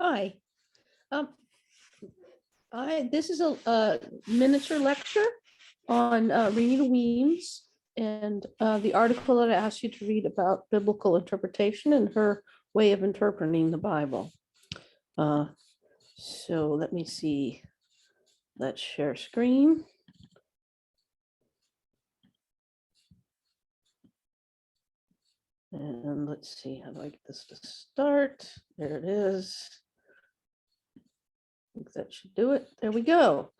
Hi. Um, this is a miniature lecture on Renita Weems and the article that I asked you to read about biblical interpretation and her way of interpreting the Bible. So let me see. Let's share screen. And let's see, how do I get this to start? There it is. I think that should do it. There we go.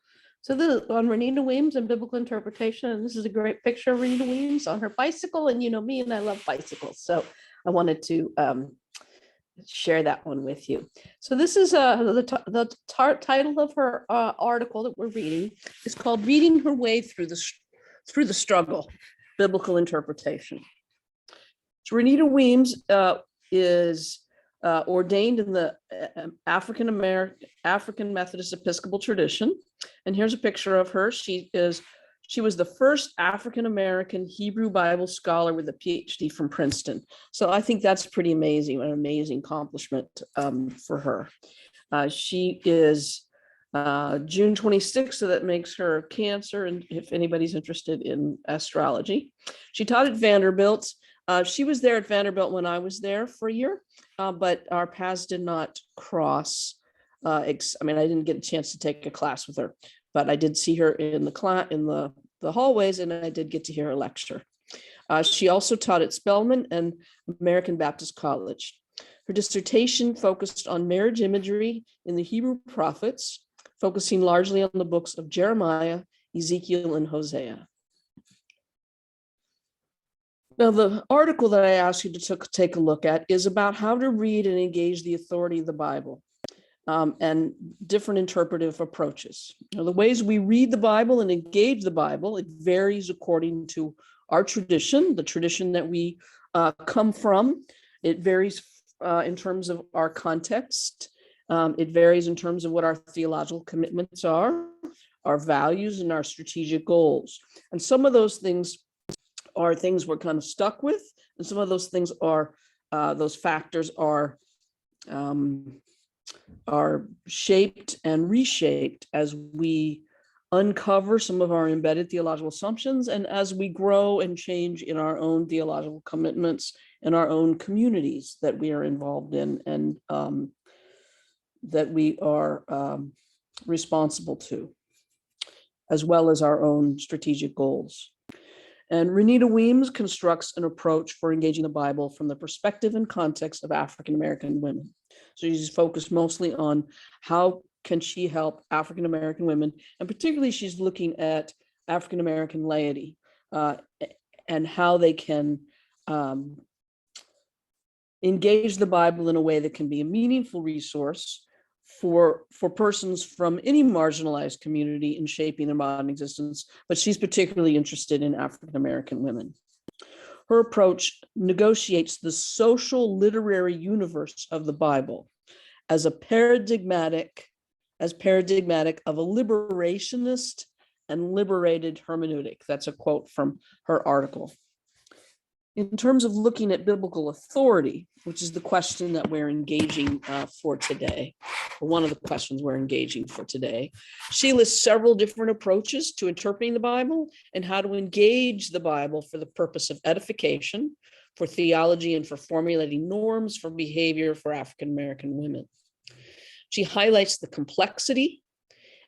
So this is on Renita Weems and biblical interpretation. And this is a great picture of Renita Weems on her bicycle. And you know me, and I love bicycles. So I wanted to share that one with you. So this is the title of her article that we're reading is called "Reading Her Way Through the Struggle: Biblical Interpretation." So Renita Weems is ordained in the African Methodist Episcopal tradition, and here's a picture of her. She was the first African American Hebrew Bible scholar with a PhD from Princeton. So I think that's pretty amazing, an amazing accomplishment for her. She is June 26th, so that makes her Cancer, and if anybody's interested in astrology. She taught at Vanderbilt. She was there at Vanderbilt when I was there for a year, but our paths did not cross. I didn't get a chance to take a class with her, but I did see her in the hallways, and I did get to hear her lecture. She also taught at Spelman and American Baptist College. Her dissertation focused on marriage imagery in the Hebrew prophets, focusing largely on the books of Jeremiah, Ezekiel, and Hosea. Now, the article that I asked you to take a look at is about how to read and engage the authority of the Bible and different interpretive approaches. Now, the ways we read the Bible and engage the Bible, it varies according to our tradition, the tradition that we come from. It varies in terms of our context. It varies in terms of what our theological commitments are, our values, and our strategic goals. And some of those things are things we're kind of stuck with, and some of those things are those factors are shaped and reshaped as we uncover some of our embedded theological assumptions, and as we grow and change in our own theological commitments in our own communities that we are involved in and that we are responsible to, as well as our own strategic goals. And Renita Weems constructs an approach for engaging the Bible from the perspective and context of African American women. So she's focused mostly on how can she help African American women, and particularly she's looking at African American laity and how they can engage the Bible in a way that can be a meaningful resource for persons from any marginalized community in shaping their modern existence, but she's particularly interested in African American women. Her approach negotiates the social literary universe of the Bible as paradigmatic of a liberationist and liberated hermeneutic. That's a quote from her article. In terms of looking at biblical authority, which is the question that we're engaging for today, or one of the questions we're engaging for today, she lists several different approaches to interpreting the Bible and how to engage the Bible for the purpose of edification, for theology, and for formulating norms for behavior for African American women. She highlights the complexity,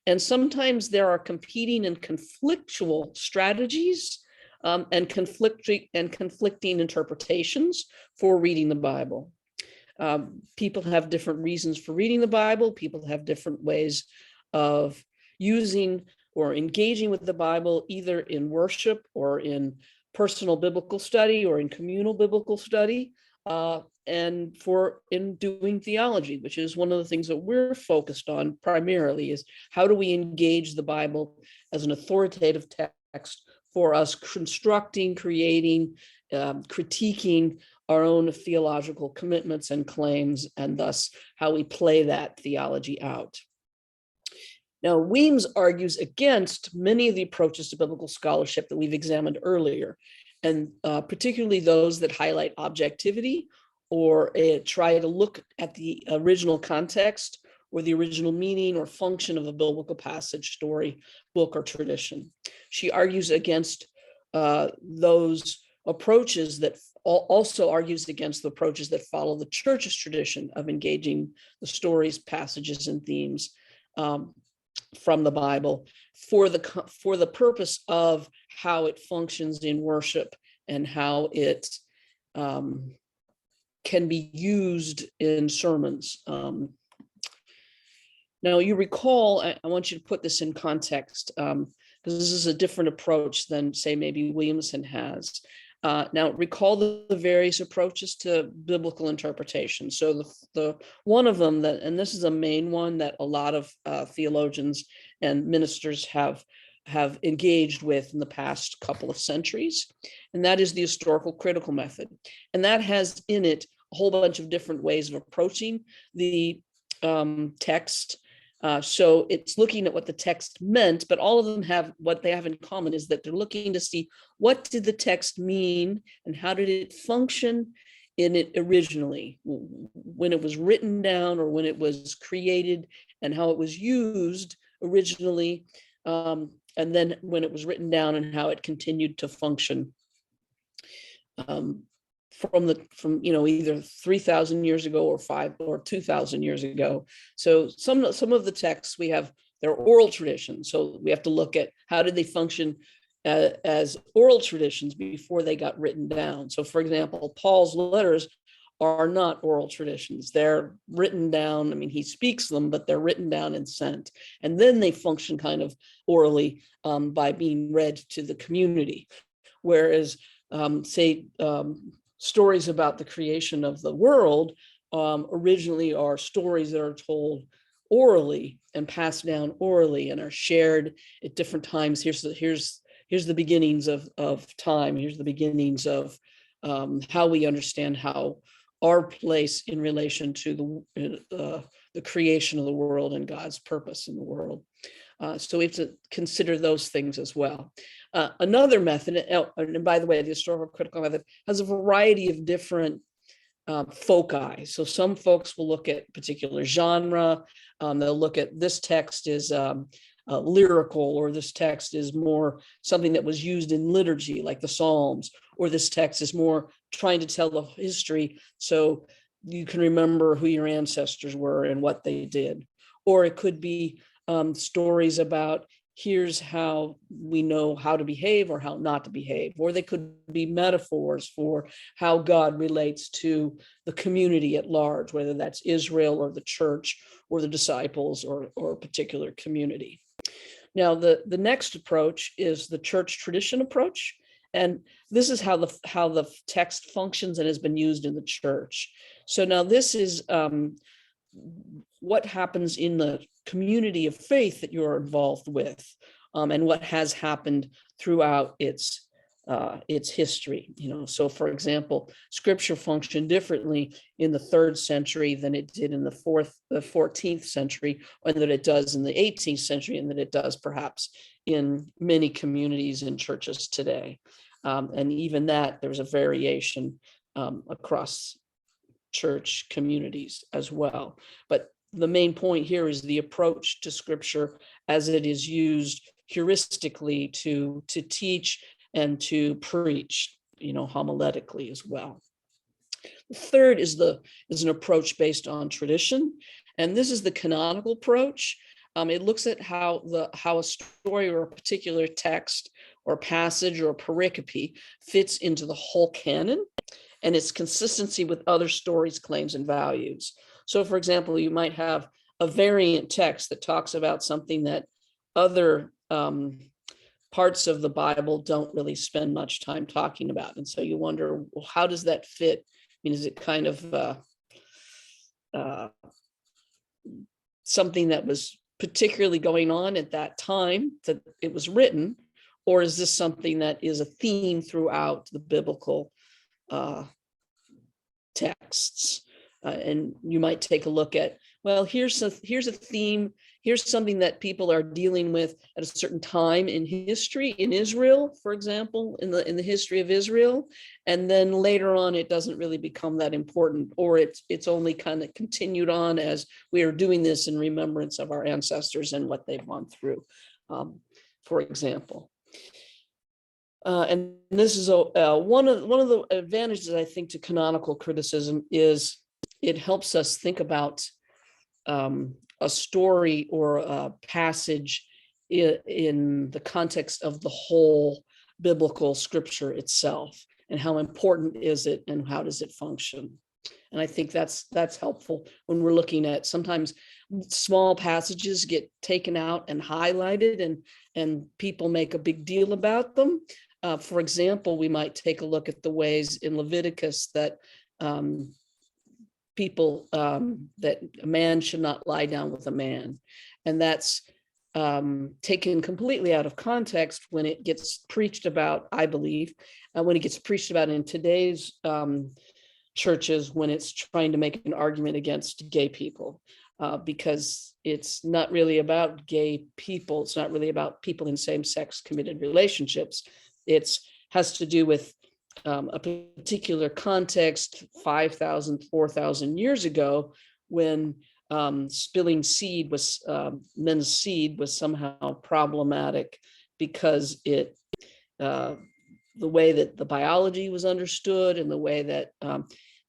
and sometimes there are competing and conflictual strategies and conflicting interpretations for reading the Bible. People have different reasons for reading the Bible. People have different ways of using or engaging with the Bible, either in worship or in personal biblical study or in communal biblical study, and in doing theology, which is one of the things that we're focused on primarily, is how do we engage the Bible as an authoritative text for us constructing, creating, critiquing our own theological commitments and claims, and thus how we play that theology out. Now, Weems argues against many of the approaches to biblical scholarship that we've examined earlier, and particularly those that highlight objectivity try to look at the original context or the original meaning or function of a biblical passage, story, book, or tradition. She argues against those approaches that also argues against the approaches that follow the church's tradition of engaging the stories, passages, and themes from the Bible for the purpose of how it functions in worship and how it can be used in sermons. Now, you recall, I want you to put this in context, because this is a different approach than, say, maybe Williamson has. Now, recall the various approaches to biblical interpretation. So the one of them, and this is a main one that a lot of theologians and ministers have engaged with in the past couple of centuries, and that is the historical critical method. And that has in it a whole bunch of different ways of approaching the text. So it's looking at what the text meant, but all of them have what they have in common is that they're looking to see what did the text mean and how did it function in it originally, when it was written down or when it was created, and how it was used originally, and then when it was written down and how it continued to function from either 3,000 years ago or 5,000 or 2,000 years ago. So some of the texts we have, they're oral traditions. So we have to look at how did they function as oral traditions before they got written down. So for example, Paul's letters are not oral traditions. They're written down. I mean, he speaks them, but they're written down and sent. And then they function kind of orally by being read to the community. Whereas stories about the creation of the world originally are stories that are told orally and passed down orally and are shared at different times. Here's the beginnings of time. Here's the beginnings of how we understand how our place in relation to the creation of the world and God's purpose in the world. So we have to consider those things as well. Another method, and by the way, the historical critical method has a variety of different foci. So some folks will look at particular genre. They'll look at this text is lyrical, or this text is more something that was used in liturgy, like the Psalms, or this text is more trying to tell the history so you can remember who your ancestors were and what they did. Or it could be stories about here's how we know how to behave or how not to behave, or they could be metaphors for how God relates to the community at large, whether that's Israel or the church or the disciples or a particular community. Now, the next approach is the church tradition approach. And this is how the text functions and has been used in the church. So now this is what happens in the community of faith that you're involved with, and what has happened throughout its history. So for example, scripture functioned differently in the 3rd century than it did in the 14th century, and that it does in the 18th century, and that it does perhaps in many communities and churches today. And even that, there's a variation across church communities as well. But the main point here is the approach to scripture as it is used heuristically to teach and to preach, homiletically as well. The third is an approach based on tradition, and this is the canonical approach. It looks at how a story or a particular text or passage or pericope fits into the whole canon and its consistency with other stories, claims, and values. So, for example, you might have a variant text that talks about something that other parts of the Bible don't really spend much time talking about. And so you wonder, well, how does that fit? I mean, is it kind of something that was particularly going on at that time that it was written, or is this something that is a theme throughout the biblical texts? And you might take a look at, well, here's a theme, here's something that people are dealing with at a certain time in history, in Israel, for example, in the history of Israel, and then later on it doesn't really become that important, or it's only kind of continued on as we are doing this in remembrance of our ancestors and what they've gone through, for example. And this is one of the advantages, I think, to canonical criticism is it helps us think about a story or a passage in the context of the whole biblical scripture itself, and how important is it and how does it function. And I think that's helpful when we're looking at, sometimes small passages get taken out and highlighted, and people make a big deal about them. For example, we might take a look at the ways in Leviticus that that a man should not lie down with a man. And that's taken completely out of context when it gets preached about, I believe, when it gets preached about in today's churches, when it's trying to make an argument against gay people, because it's not really about gay people. It's not really about people in same-sex committed relationships. It has to do with a particular context 5,000, 4,000 years ago, when spilling seed was, men's seed was somehow problematic because it, the way that the biology was understood and the way that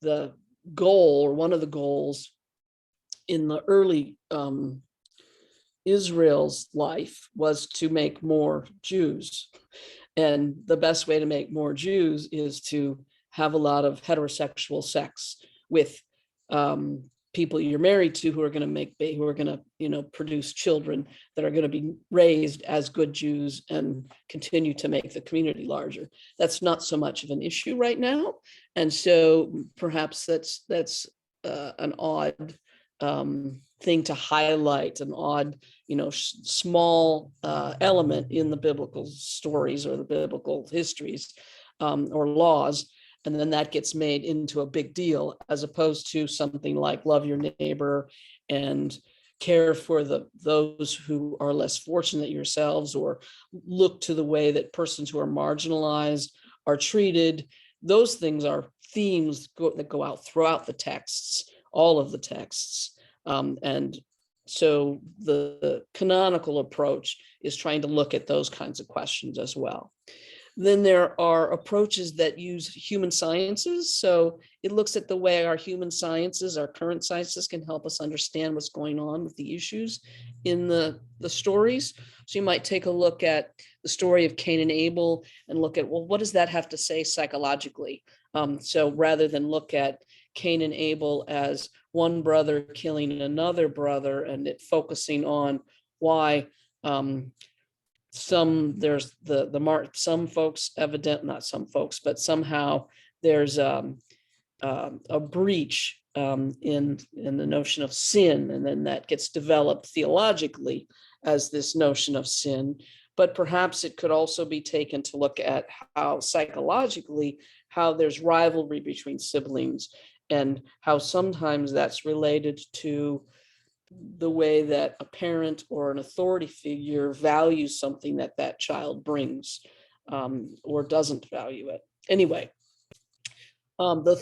the goal, or one of the goals in the early Israel's life, was to make more Jews. And the best way to make more Jews is to have a lot of heterosexual sex with people you're married to, who are going to produce children that are going to be raised as good Jews and continue to make the community larger. That's not so much of an issue right now, and so perhaps that's an odd thing to highlight, an odd, small element in the biblical stories or the biblical histories or laws, and then that gets made into a big deal, as opposed to something like love your neighbor and care for those who are less fortunate yourselves, or look to the way that persons who are marginalized are treated. Those things are themes that go out throughout the texts, all of the texts. And so the canonical approach is trying to look at those kinds of questions as well. Then there are approaches that use human sciences. So it looks at the way our human sciences, our current sciences, can help us understand what's going on with the issues in the stories. So you might take a look at the story of Cain and Abel and look at, well, what does that have to say psychologically? So rather than look at Cain and Abel as one brother killing another brother, and it focusing on why some folks evident, not some folks, but somehow there's a breach in the notion of sin, and then that gets developed theologically as this notion of sin. But perhaps it could also be taken to look at how psychologically, how there's rivalry between siblings, and how sometimes that's related to the way that a parent or an authority figure values something that child brings, or doesn't value it. Anyway, the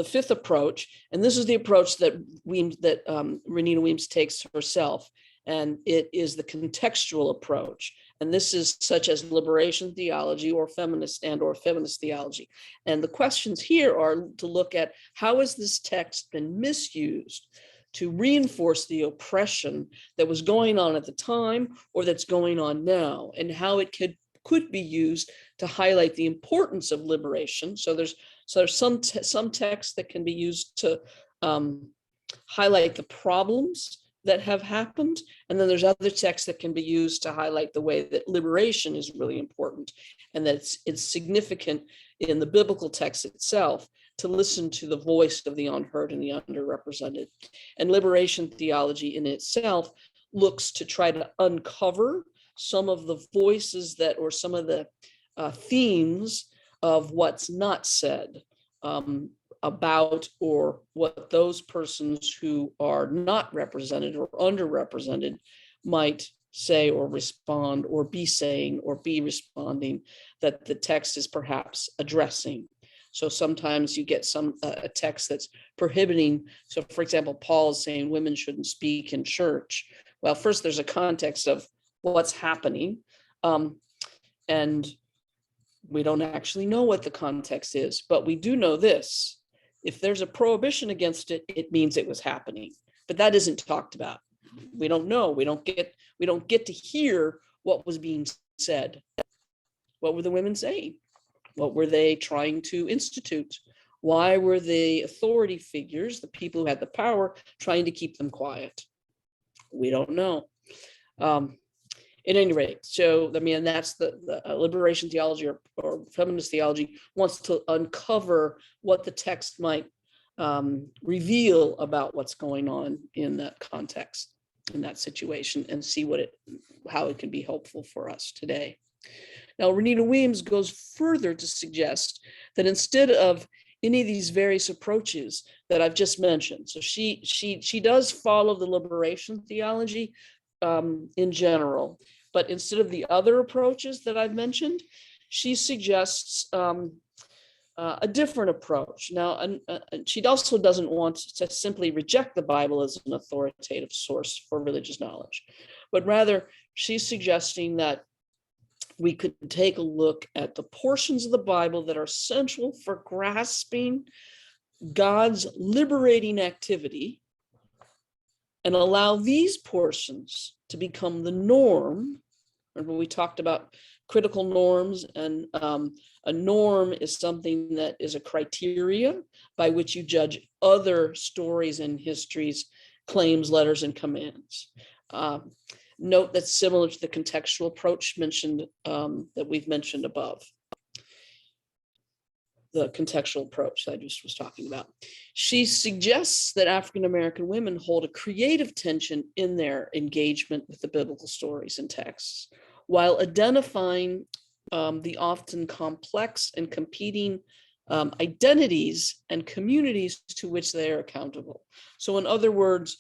fifth approach, and this is the approach that Renita Weems takes herself, and it is the contextual approach. And this is such as liberation theology or feminist theology. And the questions here are to look at, how has this text been misused to reinforce the oppression that was going on at the time or that's going on now, and how it could be used to highlight the importance of liberation. So there's some texts that can be used to highlight the problems that have happened. And then there's other texts that can be used to highlight the way that liberation is really important, and that it's significant in the biblical text itself to listen to the voice of the unheard and the underrepresented. And liberation theology in itself looks to try to uncover some of the voices that, or some of the themes of what's not said about or what those persons who are not represented or underrepresented might say or respond or be saying or be responding that the text is perhaps addressing. So sometimes you get a text that's prohibiting. So for example, Paul is saying women shouldn't speak in church. Well, first there's a context of what's happening. And we don't actually know what the context is, but we do know this. If there's a prohibition against it, it means it was happening, but that isn't talked about. We don't know. We don't get to hear what was being said. What were the women saying? What were they trying to institute? Why were the authority figures, the people who had the power, trying to keep them quiet? We don't know. At any rate, so I mean, that's the liberation theology or feminist theology wants to uncover what the text might reveal about what's going on in that context, in that situation, and see how it can be helpful for us today. Now, Renita Weems goes further to suggest that instead of any of these various approaches that I've just mentioned, so she does follow the liberation theology in general, but instead of the other approaches that I've mentioned, she suggests a different approach. Now, she also doesn't want to simply reject the Bible as an authoritative source for religious knowledge, but rather she's suggesting that we could take a look at the portions of the Bible that are central for grasping God's liberating activity and allow these portions to become the norm. Remember, we talked about critical norms, and a norm is something that is a criteria by which you judge other stories and histories, claims, letters, and commands. Note that's similar to the contextual approach mentioned that we've mentioned above. The contextual approach that I just was talking about. She suggests that African-American women hold a creative tension in their engagement with the biblical stories and texts, while identifying the often complex and competing identities and communities to which they are accountable. So in other words,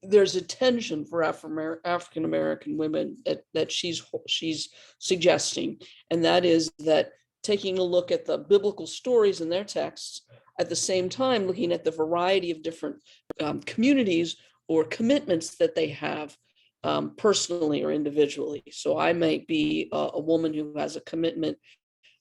there's a tension for African-American women that she's suggesting, and that is that taking a look at the biblical stories in their texts, at the same time looking at the variety of different communities or commitments that they have personally or individually. So I might be a woman who has a commitment.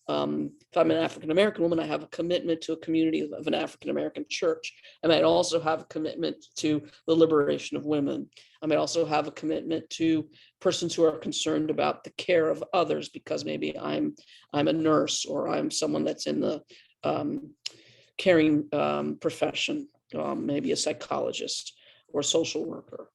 If I'm an African-American woman, I have a commitment to a community of an African-American church. I might also have a commitment to the liberation of women. I might also have a commitment to persons who are concerned about the care of others, because maybe I'm a nurse, or I'm someone that's in the caring profession, maybe a psychologist or social worker.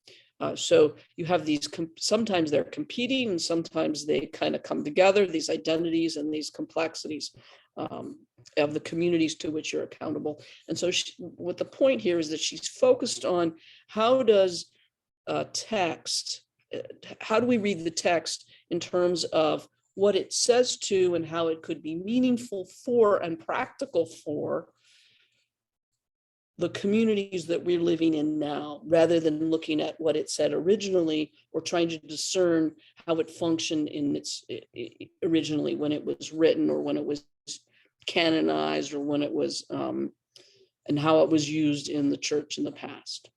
So you have these, sometimes they're competing and sometimes they kind of come together, these identities and these complexities of the communities to which you're accountable. And so what the point here is that she's focused on how does text, how do we read the text in terms of what it says to and how it could be meaningful for and practical for the communities that we're living in now, rather than looking at what it said originally or trying to discern how it functioned in its originally when it was written, or when it was canonized, or when it was and how it was used in the church in the past.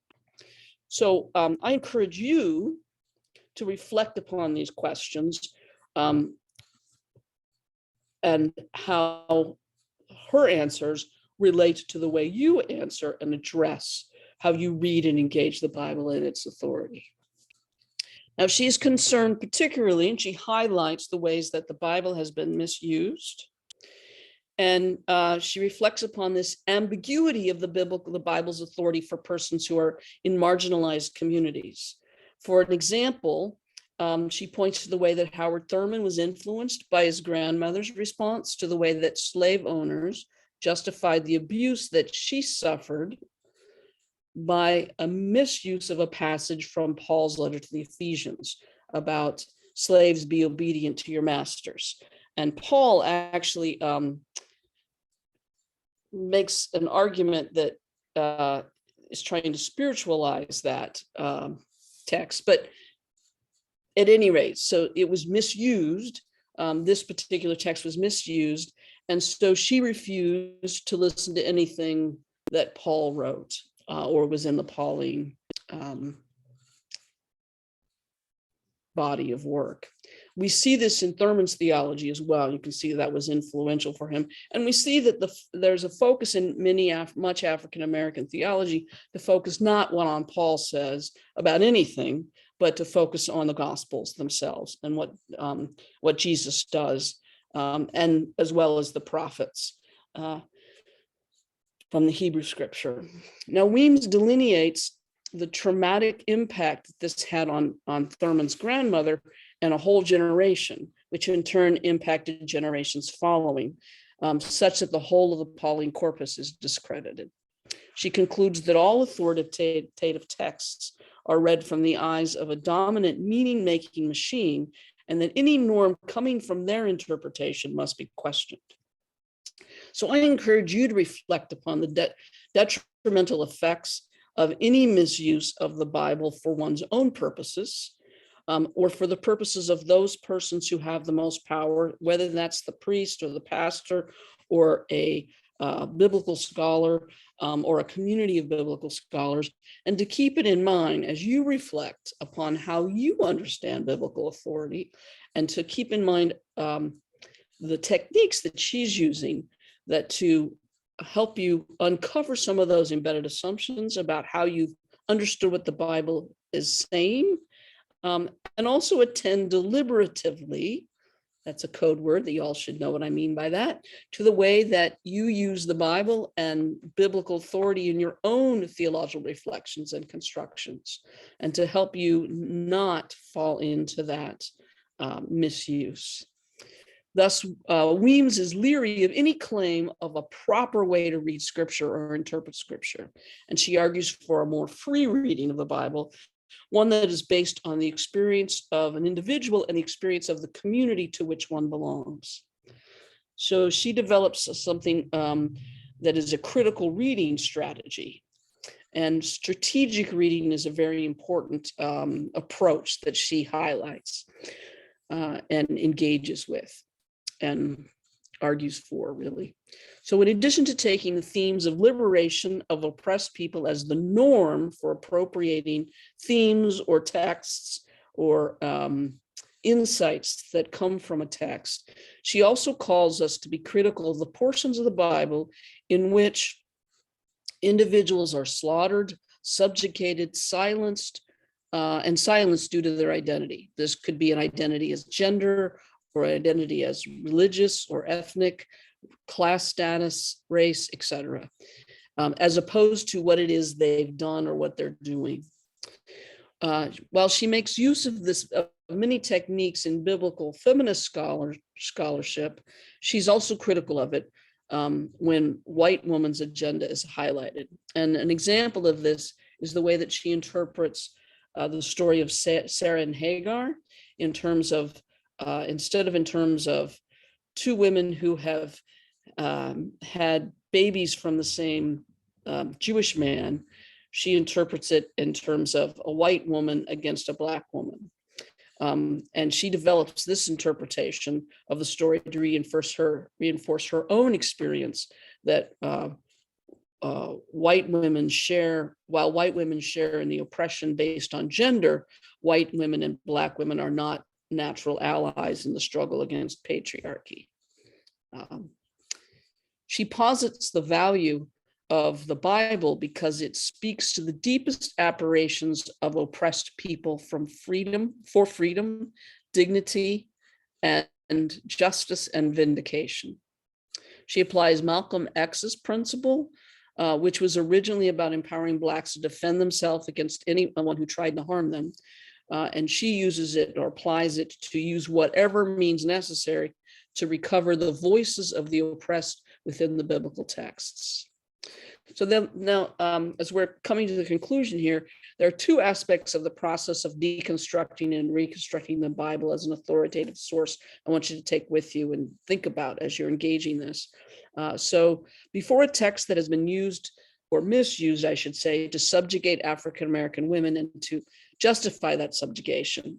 So I encourage you to reflect upon these questions and how her answers relate to the way you answer and address how you read and engage the Bible and its authority. Now, she's concerned particularly, and she highlights the ways that the Bible has been misused. And she reflects upon this ambiguity of the Bible's authority for persons who are in marginalized communities. For an example, she points to the way that Howard Thurman was influenced by his grandmother's response to the way that slave owners justified the abuse that she suffered by a misuse of a passage from Paul's letter to the Ephesians about slaves, be obedient to your masters. And Paul actually makes an argument that is trying to spiritualize that text. But at any rate, so it was misused. This particular text was misused. And so she refused to listen to anything that Paul wrote or was in the Pauline body of work. We see this in Thurman's theology as well. You can see that was influential for him. And we see that there's a focus in much African-American theology to focus not what on Paul says about anything, but to focus on the Gospels themselves and what Jesus does, and as well as the prophets from the Hebrew scripture. Now, Weems delineates the traumatic impact that this had on Thurman's grandmother and a whole generation, which in turn impacted generations following, such that the whole of the Pauline corpus is discredited. She concludes that all authoritative texts are read from the eyes of a dominant meaning-making machine, and that any norm coming from their interpretation must be questioned. So I encourage you to reflect upon the detrimental effects of any misuse of the Bible for one's own purposes, or for the purposes of those persons who have the most power, whether that's the priest or the pastor or a biblical scholar or a community of biblical scholars, and to keep it in mind as you reflect upon how you understand biblical authority, and to keep in mind the techniques that she's using that to help you uncover some of those embedded assumptions about how you've understood what the Bible is saying, and also attend deliberatively, that's a code word that you all should know what I mean by that, to the way that you use the Bible and biblical authority in your own theological reflections and constructions, and to help you not fall into that misuse. Thus, Weems is leery of any claim of a proper way to read scripture or interpret scripture, and she argues for a more free reading of the Bible, one that is based on the experience of an individual and the experience of the community to which one belongs. So she develops something that is a critical reading strategy. And strategic reading is a very important approach that she highlights and engages with and argues for, really. So in addition to taking the themes of liberation of oppressed people as the norm for appropriating themes or texts or insights that come from a text, she also calls us to be critical of the portions of the Bible in which individuals are slaughtered, subjugated, silenced, and silenced due to their identity. This could be an identity as gender, or identity as religious or ethnic, class status, race, etc., as opposed to what it is they've done or what they're doing. While she makes use of many techniques in biblical feminist scholarship, she's also critical of it when white woman's agenda is highlighted. And an example of this is the way that she interprets the story of Sarah and Hagar in terms of instead of in terms of two women who have had babies from the same Jewish man, she interprets it in terms of a white woman against a Black woman. And she develops this interpretation of the story to reinforce her own experience that white women share, while white women share in the oppression based on gender, white women and Black women are not natural allies in the struggle against patriarchy. She posits the value of the Bible because it speaks to the deepest aspirations of oppressed people for freedom, dignity, and justice and vindication. She applies Malcolm X's principle, which was originally about empowering Blacks to defend themselves against anyone who tried to harm them. And she uses it or applies it to use whatever means necessary to recover the voices of the oppressed within the biblical texts. So then now, as we're coming to the conclusion here, There are two aspects of the process of deconstructing and reconstructing the Bible as an authoritative source I want you to take with you and think about as you're engaging this. So before a text that has been used or misused, I should say, to subjugate African-American women and to justify that subjugation,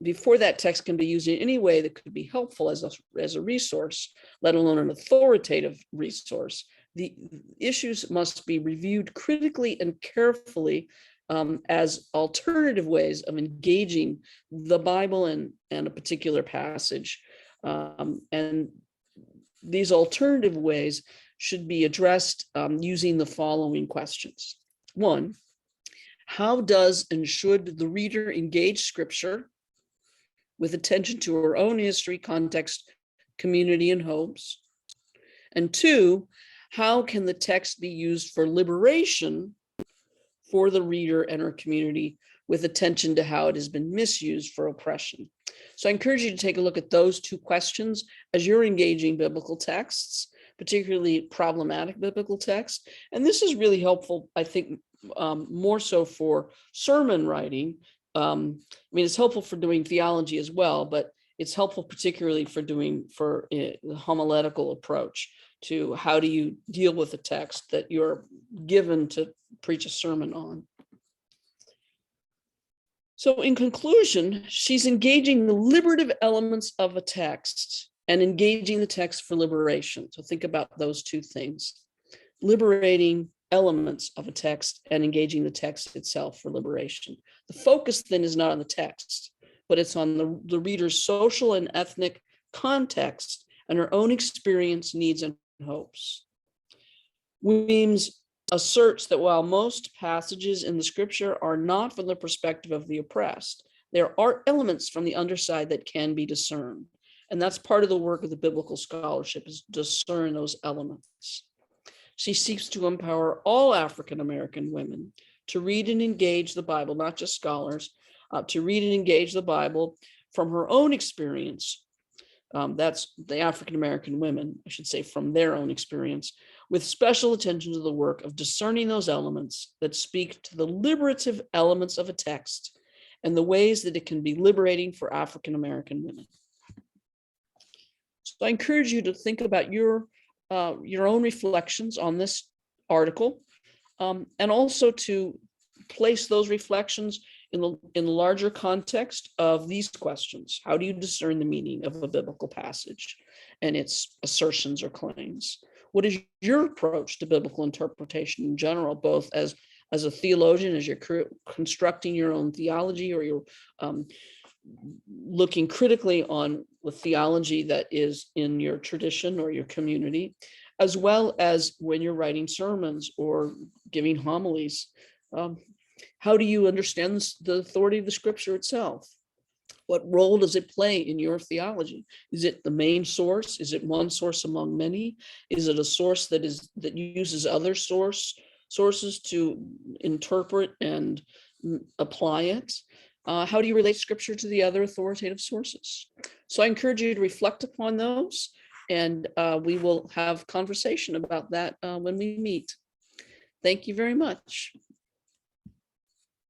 before that text can be used in any way that could be helpful as a resource, let alone an authoritative resource, the issues must be reviewed critically and carefully as alternative ways of engaging the Bible and a particular passage. And these alternative ways should be addressed using the following questions. One, how does and should the reader engage Scripture with attention to her own history, context, community, and hopes? And two, how can the text be used for liberation for the reader and her community with attention to how it has been misused for oppression? So I encourage you to take a look at those two questions as you're engaging biblical texts, particularly problematic biblical texts. And this is really helpful, I think, more so for sermon writing. I mean, it's helpful for doing theology as well, but it's helpful particularly for the homiletical approach to how do you deal with a text that you're given to preach a sermon on. So in conclusion, she's engaging the liberative elements of a text and engaging the text for liberation. So think about those two things: liberating elements of a text and engaging the text itself for liberation. The focus then is not on the text, but it's on the reader's social and ethnic context and her own experience, needs, and hopes. Weems asserts that while most passages in the scripture are not from the perspective of the oppressed, there are elements from the underside that can be discerned. And that's part of the work of the biblical scholarship, is discern those elements. She seeks to empower all African-American women to read and engage the Bible, not just scholars, to read and engage the Bible from her own experience. That's the African-American women, I should say, from their own experience, with special attention to the work of discerning those elements that speak to the liberative elements of a text and the ways that it can be liberating for African-American women. So I encourage you to think about your own reflections on this article, and also to place those reflections in the larger context of these questions. How do you discern the meaning of a biblical passage and its assertions or claims? What is your approach to biblical interpretation in general, both as a theologian, as you're constructing your own theology, or you're looking critically on the theology that is in your tradition or your community, as well as when you're writing sermons or giving homilies? How do you understand the authority of the scripture itself? What role does it play in your theology? Is it the main source? Is it one source among many? Is it a source that uses other sources to interpret and apply it? How do you relate scripture to the other authoritative sources? So I encourage you to reflect upon those, and we will have conversation about that when we meet. Thank you very much.